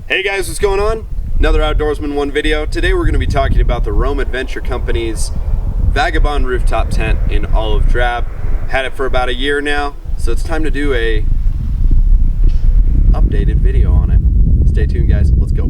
Hey guys, what's going on? Another Outdoorsman 1 video. Today we're going to be talking about the Roam Adventure Company's Vagabond Roof Top Tent in olive drab. Had it for about a year now, so it's time to do a updated video on it. Stay tuned guys, let's go.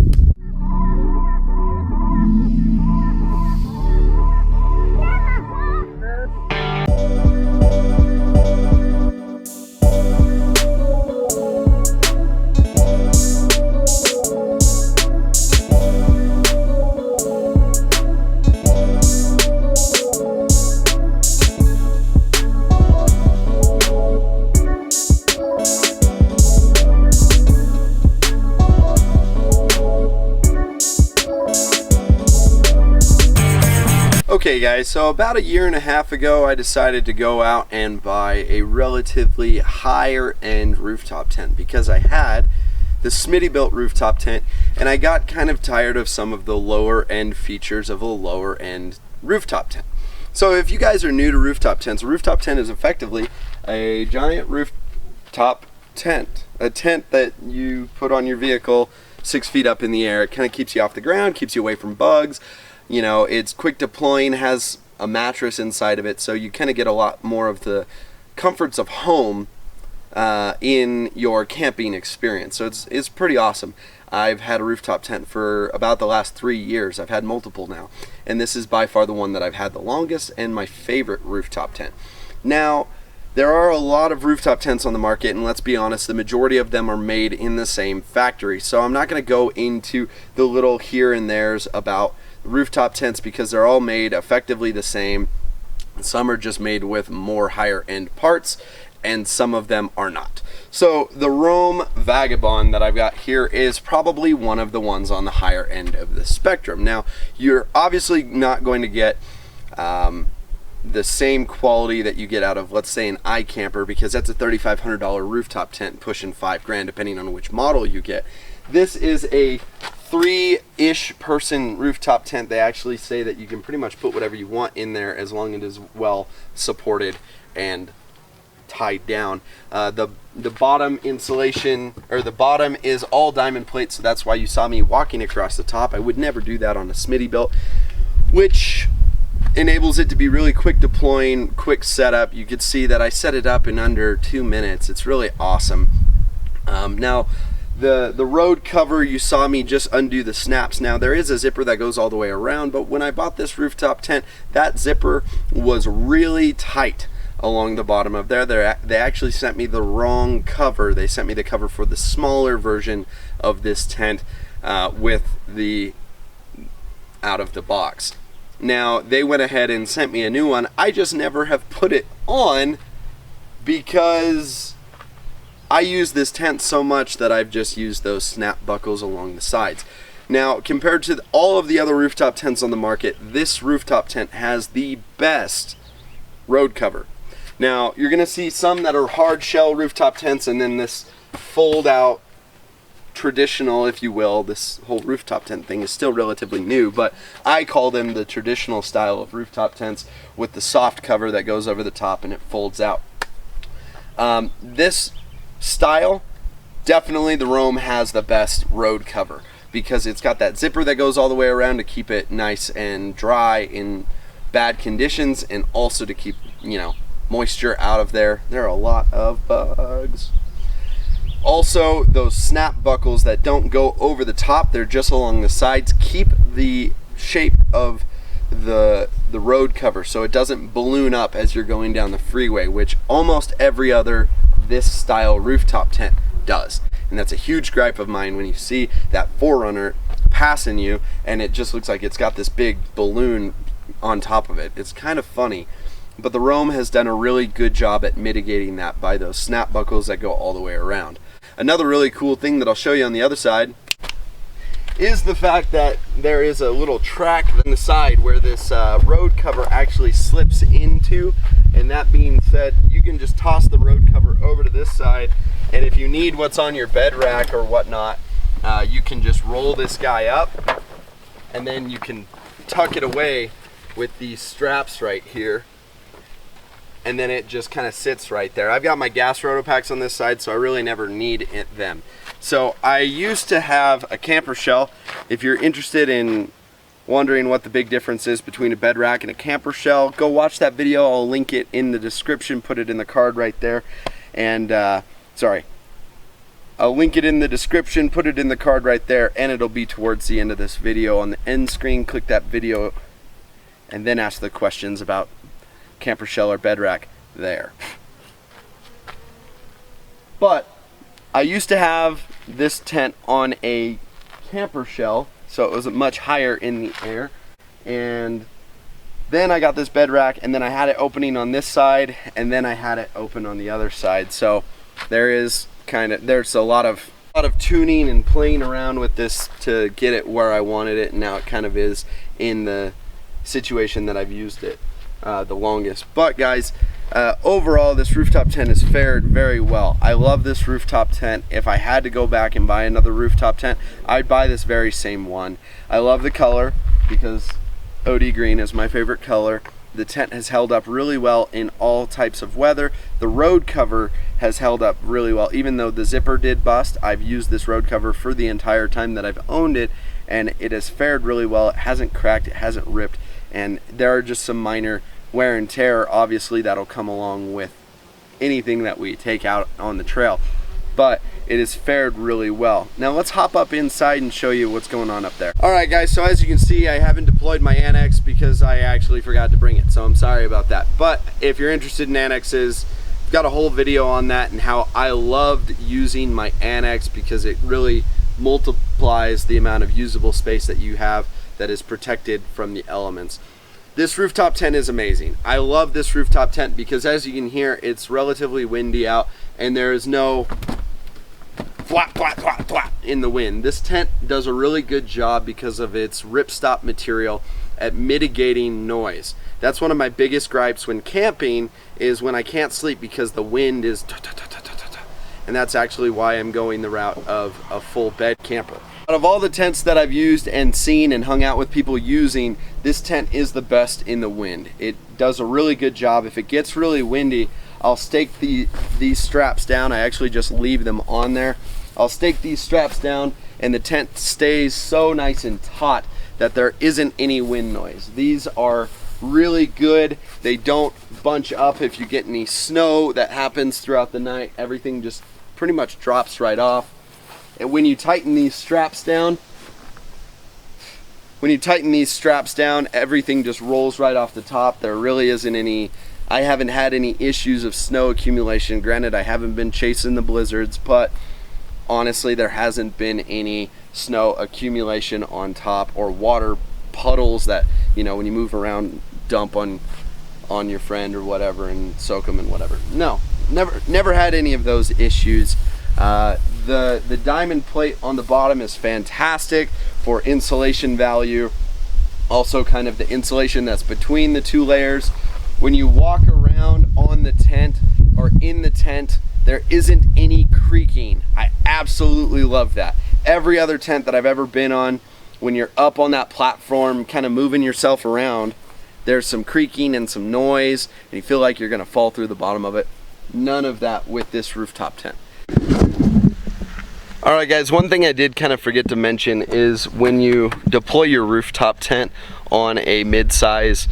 Okay guys, so about a year and a half ago I decided to go out and buy a relatively higher end rooftop tent because I had the Smittybilt rooftop tent and I got kind of tired of some of the lower end features of a lower end rooftop tent. So if you guys are new to rooftop tents, a rooftop tent is effectively a giant rooftop tent, a tent that you put on your vehicle 6 feet up in the air. It kind of keeps you off the ground, keeps you away from bugs. You know, it's quick deploying, has a mattress inside of it, so you kind of get a lot more of the comforts of home in your camping experience. So it's pretty awesome. I've had a rooftop tent for about the last 3 years. I've had multiple now, and this is by far the one that I've had the longest and my favorite rooftop tent. Now, there are a lot of rooftop tents on the market, and let's be honest, the majority of them are made in the same factory. So I'm not going to go into the little here and there's about rooftop tents because they're all made effectively the same. Some are just made with more higher end parts and some of them are not. So the Roam Vagabond that I've got here is probably one of the ones on the higher end of the spectrum. Now you're obviously not going to get the same quality that you get out of, let's say, an iCamper, because that's a $3,500 rooftop tent pushing $5 grand depending on which model you get. This is a 3-ish person rooftop tent. They actually say that you can pretty much put whatever you want in there as long as it is well supported and tied down. The bottom insulation, or the bottom, is all diamond plate, so that's why you saw me walking across the top. I would never do that on a Smittybilt, which enables it to be really quick deploying, quick setup. You could see that I set it up in under 2 minutes. It's really awesome. Now the road cover, you saw me just undo the snaps. Now there is a zipper that goes all the way around, but when I bought this rooftop tent, that zipper was really tight along the bottom of there. They actually sent me the wrong cover. They sent me the cover for the smaller version of this tent with the out of the box. Now they went ahead and sent me a new one. I just never have put it on because I use this tent so much that I've just used those snap buckles along the sides. Now, compared to all of the other rooftop tents on the market, this rooftop tent has the best road cover. Now, you're going to see some that are hard shell rooftop tents, and then this fold out traditional, if you will. This whole rooftop tent thing is still relatively new, but I call them the traditional style of rooftop tents with the soft cover that goes over the top and it folds out. This style, definitely the Roam has the best road cover because it's got that zipper that goes all the way around to keep it nice and dry in bad conditions, and also to keep, you know, moisture out of there. There are a lot of bugs. Also, those snap buckles that don't go over the top, they're just along the sides, keep the shape of the road cover so it doesn't balloon up as you're going down the freeway, which almost every other this style rooftop tent does. And that's a huge gripe of mine when you see that 4Runner passing you and it just looks like it's got this big balloon on top of it. It's kind of funny, but the Roam has done a really good job at mitigating that by those snap buckles that go all the way around. Another really cool thing that I'll show you on the other side is the fact that there is a little track on the side where this road cover actually slips into, and that being said, you can just toss the road cover over to this side, and if you need what's on your bed rack or whatnot, you can just roll this guy up and then you can tuck it away with these straps right here, and then it just kind of sits right there. I've got my gas roto packs on this side, so I really never need them. So I used to have a camper shell. If you're interested in wondering what the big difference is between a bed rack and a camper shell, go watch that video. I'll link it in the description, put it in the card right there. And I'll link it in the description, put it in the card right there, and it'll be towards the end of this video. On the end screen, click that video and then ask the questions about camper shell or bed rack there. But I used to have this tent on a camper shell, so it was much higher in the air, and then I got this bed rack, and then I had it opening on this side, and then I had it open on the other side. So there's a lot of tuning and playing around with this to get it where I wanted it, and now it kind of is in the situation that I've used it the longest. But guys, overall this rooftop tent has fared very well. I love this rooftop tent. If I had to go back and buy another rooftop tent, I'd buy this very same one. I love the color because OD green is my favorite color. The tent has held up really well in all types of weather. The road cover has held up really well. Even though the zipper did bust, I've used this road cover for the entire time that I've owned it, and it has fared really well. It hasn't cracked, it hasn't ripped, and there are just some minor wear and tear, obviously, that'll come along with anything that we take out on the trail, but it has fared really well. Now let's hop up inside and show you what's going on up there. All right guys, so as you can see, I haven't deployed my annex because I actually forgot to bring it, so I'm sorry about that. But if you're interested in annexes, I've got a whole video on that and how I loved using my annex because it really multiplies the amount of usable space that you have that is protected from the elements. This rooftop tent is amazing. I love this rooftop tent because, as you can hear, it's relatively windy out and there is no flap, flap, flap, flap in the wind. This tent does a really good job because of its ripstop material at mitigating noise. That's one of my biggest gripes when camping, is when I can't sleep because the wind is and that's actually why I'm going the route of a full bed camper. Out of all the tents that I've used and seen and hung out with people using, this tent is the best in the wind. It does a really good job. If it gets really windy, I'll stake these straps down. I actually just leave them on there. I'll stake these straps down and the tent stays so nice and taut that there isn't any wind noise. These are really good. They don't bunch up if you get any snow that happens throughout the night. Everything just pretty much drops right off. And when you tighten these straps down, everything just rolls right off the top. There really isn't any, I haven't had any issues of snow accumulation. Granted, I haven't been chasing the blizzards, but honestly, there hasn't been any snow accumulation on top or water puddles that, you know, when you move around, dump on your friend or whatever and soak them and whatever. No, never had any of those issues. The diamond plate on the bottom is fantastic for insulation value. Also kind of the insulation that's between the two layers. When you walk around on the tent or in the tent, there isn't any creaking. I absolutely love that. Every other tent that I've ever been on, when you're up on that platform kind of moving yourself around, there's some creaking and some noise and you feel like you're gonna fall through the bottom of it. None of that with this rooftop tent. Alright guys, one thing I did kind of forget to mention is when you deploy your rooftop tent on a mid-size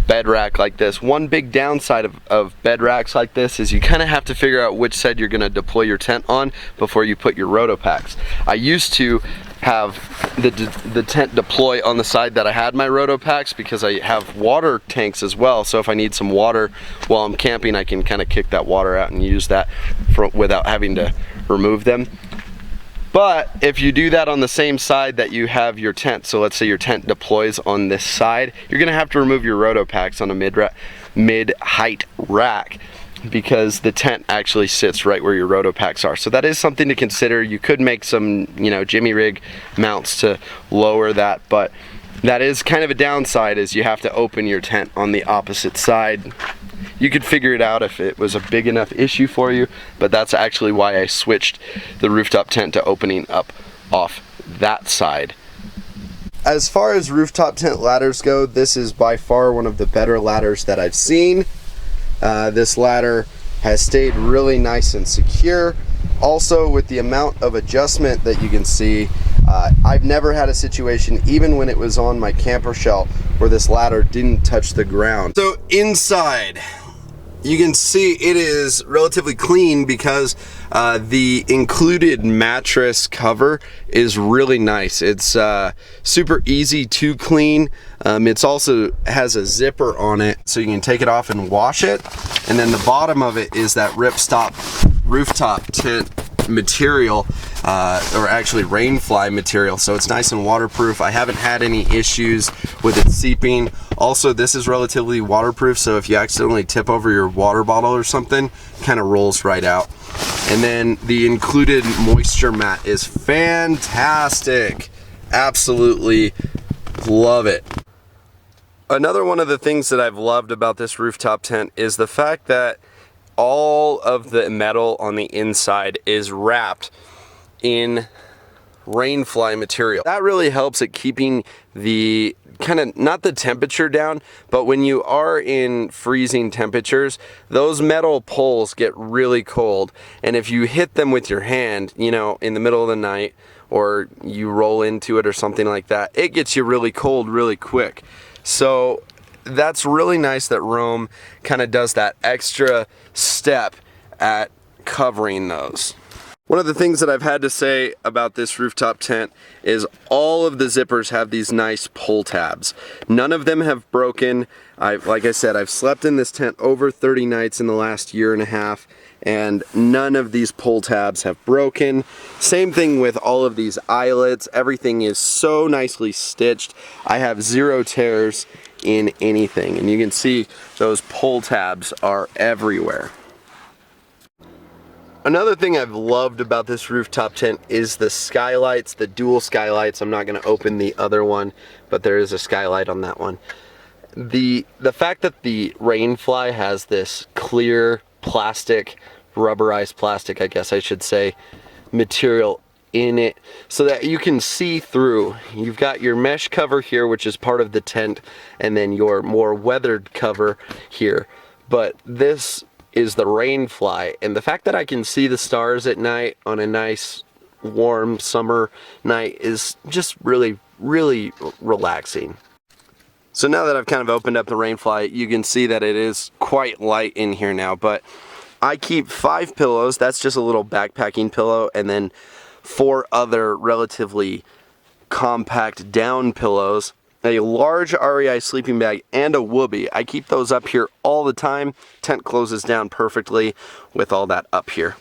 bed rack like this, one big downside of bed racks like this is you kind of have to figure out which side you're going to deploy your tent on before you put your rotopacks. I used to have the tent deploy on the side that I had my rotopacks because I have water tanks as well, so if I need some water while I'm camping, I can kind of kick that water out and use that without having to remove them. But if you do that on the same side that you have your tent, so let's say your tent deploys on this side, you're gonna have to remove your rotopacks on a mid-height rack because the tent actually sits right where your rotopacks are. So that is something to consider. You could make some, jimmy rig mounts to lower that, but that is kind of a downside, is you have to open your tent on the opposite side. You could figure it out if it was a big enough issue for you, but that's actually why I switched the rooftop tent to opening up off that side. As far as rooftop tent ladders go, this is by far one of the better ladders that I've seen. This ladder has stayed really nice and secure. Also, with the amount of adjustment that you can see, I've never had a situation, even when it was on my camper shell, where this ladder didn't touch the ground. So inside, you can see it is relatively clean because the included mattress cover is really nice. It's super easy to clean. It's also has a zipper on it, so you can take it off and wash it. And then the bottom of it is that ripstop rooftop tent material, or actually Rainfly material, so it's nice and waterproof. I haven't had any issues with it seeping. Also, this is relatively waterproof, so if you accidentally tip over your water bottle or something, it kind of rolls right out. And then the included moisture mat is fantastic. Absolutely love it. Another one of the things that I've loved about this rooftop tent is the fact that all of the metal on the inside is wrapped in Rainfly material. That really helps at keeping the kind of, not the temperature down, but when you are in freezing temperatures, those metal poles get really cold. And if you hit them with your hand, you know, in the middle of the night, or you roll into it or something like that, it gets you really cold really quick. So that's really nice that Rome kind of does that extra step at covering those. One of the things that I've had to say about this rooftop tent is all of the zippers have these nice pull tabs. None of them have broken. Like I said, I've slept in this tent over 30 nights in the last year and a half, and none of these pull tabs have broken. Same thing with all of these eyelets. Everything is so nicely stitched. I have zero tears in anything, and you can see those pull tabs are everywhere. Another thing I've loved about this rooftop tent is the skylights, the dual skylights. I'm not going to open the other one, but there is a skylight on that one. The fact that the Rainfly has this clear plastic, rubberized plastic, I guess I should say, material in it so that you can see through. You've got your mesh cover here, which is part of the tent, and then your more weathered cover here. But this is the Rainfly, and the fact that I can see the stars at night on a nice warm summer night is just really, really relaxing. So now that I've kind of opened up the Rainfly, you can see that it is quite light in here now, but I keep 5 pillows. That's just a little backpacking pillow, and then 4 other relatively compact down pillows, a large REI sleeping bag, and a whoopee. I keep those up here all the time. Tent closes down perfectly with all that up here.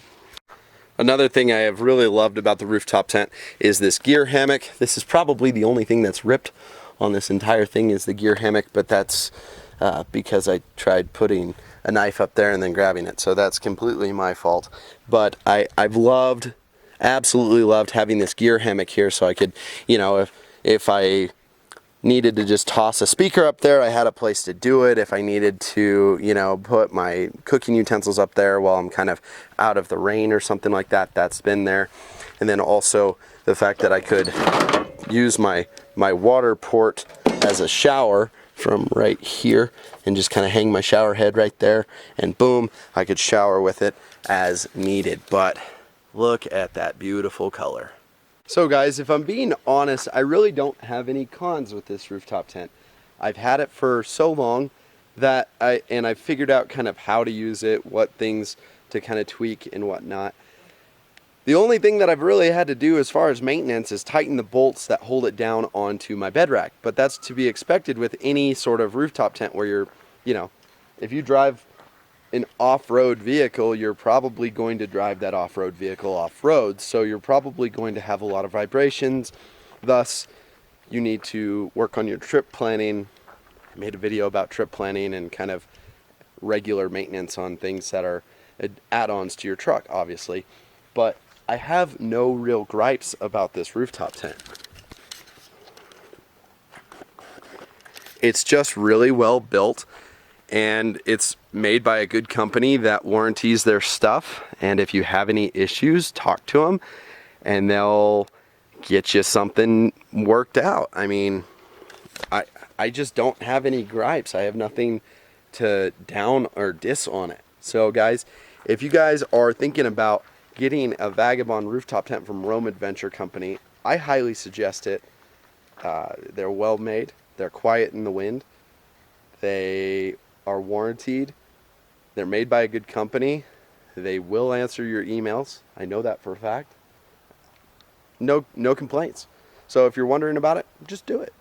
Another thing I have really loved about the rooftop tent is this gear hammock. This is probably the only thing that's ripped on this entire thing is the gear hammock, but that's because I tried putting a knife up there and then grabbing it, so that's completely my fault. But I've loved, absolutely loved having this gear hammock here, so I could, you know, if I needed to just toss a speaker up there, I had a place to do it. If I needed to, you know, put my cooking utensils up there while I'm kind of out of the rain or something like that, that's been there. And then also the fact that I could use my water port as a shower from right here and just kind of hang my shower head right there, and boom, I could shower with it as needed. But look at that beautiful color. So guys, if I'm being honest, I really don't have any cons with this rooftop tent. I've had it for so long that I've figured out kind of how to use it, what things to kind of tweak and whatnot. The only thing that I've really had to do as far as maintenance is tighten the bolts that hold it down onto my bed rack. But that's to be expected with any sort of rooftop tent where you're, you know, if you drive an off-road vehicle, you're probably going to drive that off-road vehicle off-road, so you're probably going to have a lot of vibrations. Thus, you need to work on your trip planning. I made a video about trip planning and kind of regular maintenance on things that are add-ons to your truck, obviously. But I have no real gripes about this rooftop tent. It's just really well built, and it's made by a good company that warranties their stuff, and if you have any issues, talk to them and they'll get you something worked out. I mean, I just don't have any gripes. I have nothing to down or diss on it. So guys, if you guys are thinking about getting a Vagabond Roof Top Tent from Rome Adventure Company. I highly suggest it. They're well made. They're quiet in the wind. They are warranted. They're made by a good company. They will answer your emails. I know that for a fact. No complaints. So if you're wondering about it, just do it.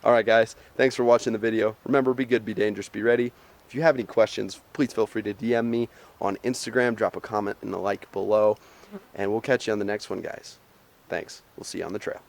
Alright guys, thanks for watching the video. Remember, be good, be dangerous, be ready. If you have any questions, please feel free to DM me on Instagram, drop a comment and a like below, and we'll catch you on the next one, guys. Thanks. We'll see you on the trail.